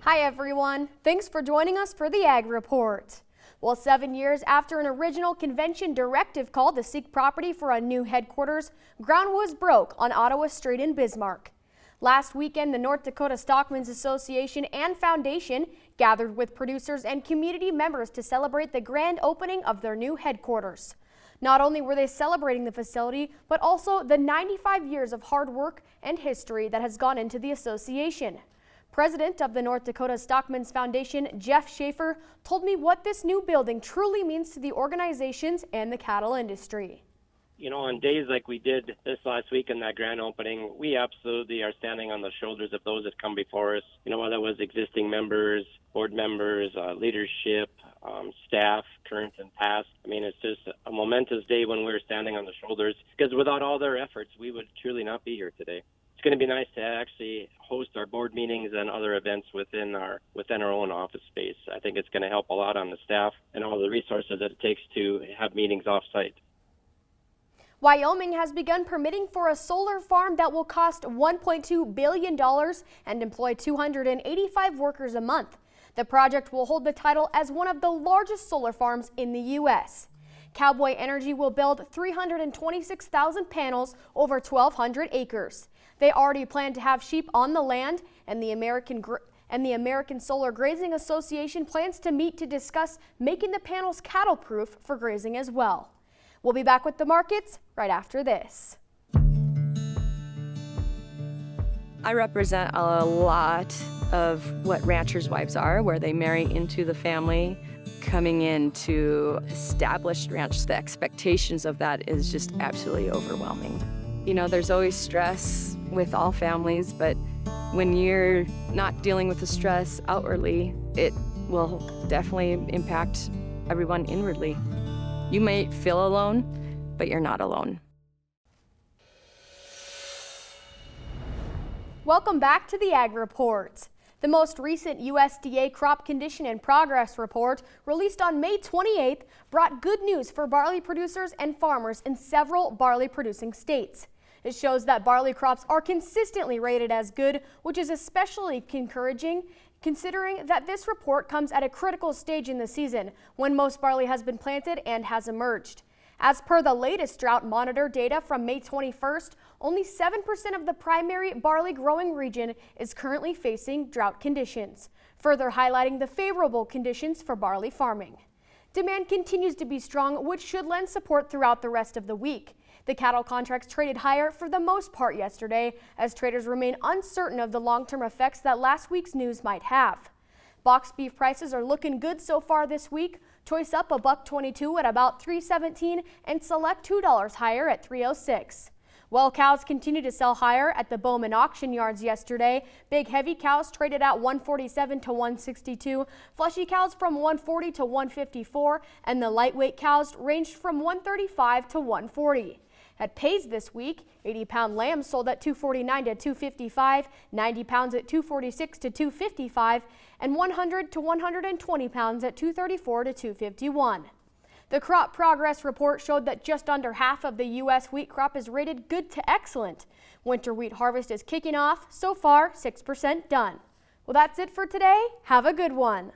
Hi everyone, thanks for joining us for the Ag Report. Well, 7 years after an original convention directive call to seek property for a new headquarters, ground was broke on Ottawa Street in Bismarck. Last weekend, the North Dakota Stockmen's Association and Foundation gathered with producers and community members to celebrate the grand opening of their new headquarters. Not only were they celebrating the facility, but also the 95 years of hard work and history that has gone into the association. President of the North Dakota Stockmen's Foundation, Jeff Schaefer, told me what this new building truly means to the organizations and the cattle industry. You know, on days like we did this last week in that grand opening, we absolutely are standing on the shoulders of those that come before us. You know, whether it was existing members, board members, leadership, staff, current and past. I mean, it's just a momentous day when we're standing on the shoulders, because without all their efforts, we would truly not be here today. It's going to be nice to actually host our board meetings and other events within our own office space. I think it's going to help a lot on the staff and all the resources that it takes to have meetings off-site. Wyoming has begun permitting for a solar farm that will cost $1.2 billion and employ 285 workers a month. The project will hold the title as one of the largest solar farms in the U.S. Cowboy Energy will build 326,000 panels over 1,200 acres. They already plan to have sheep on the land, and the American Solar Grazing Association plans to meet to discuss making the panels cattle-proof for grazing as well. We'll be back with the markets right after this. I represent a lot of what ranchers' wives are, where they marry into the family. Coming into established ranch, the expectations of that is just absolutely overwhelming. You know, there's always stress with all families, but when you're not dealing with the stress outwardly, it will definitely impact everyone inwardly. You may feel alone, but you're not alone. Welcome back to the Ag Report. The most recent USDA Crop Condition and Progress Report, released on May 28th, brought good news for barley producers and farmers in several barley-producing states. It shows that barley crops are consistently rated as good, which is especially encouraging, considering that this report comes at a critical stage in the season, when most barley has been planted and has emerged. As per the latest drought monitor data from May 21st, only 7% of the primary barley growing region is currently facing drought conditions, further highlighting the favorable conditions for barley farming. Demand continues to be strong, which should lend support throughout the rest of the week. The cattle contracts traded higher for the most part yesterday, as traders remain uncertain of the long-term effects that last week's news might have. Boxed beef prices are looking good so far this week. Choice up $1.22 at about $3.17 and select $2 higher at $3.06. Well, cows continue to sell higher at the Bowman auction yards yesterday. Big heavy cows traded at $147 to $162, fleshy cows from $140 to $154, and the lightweight cows ranged from $135 to $140. At Pays this week, 80-pound lambs sold at $249 to $255, 90 pounds at $246 to $255, and 100 to 120 pounds at $234 to $251. The crop progress report showed that just under half of the U.S. wheat crop is rated good to excellent. Winter wheat harvest is kicking off. So far, 6% done. Well, that's it for today. Have a good one.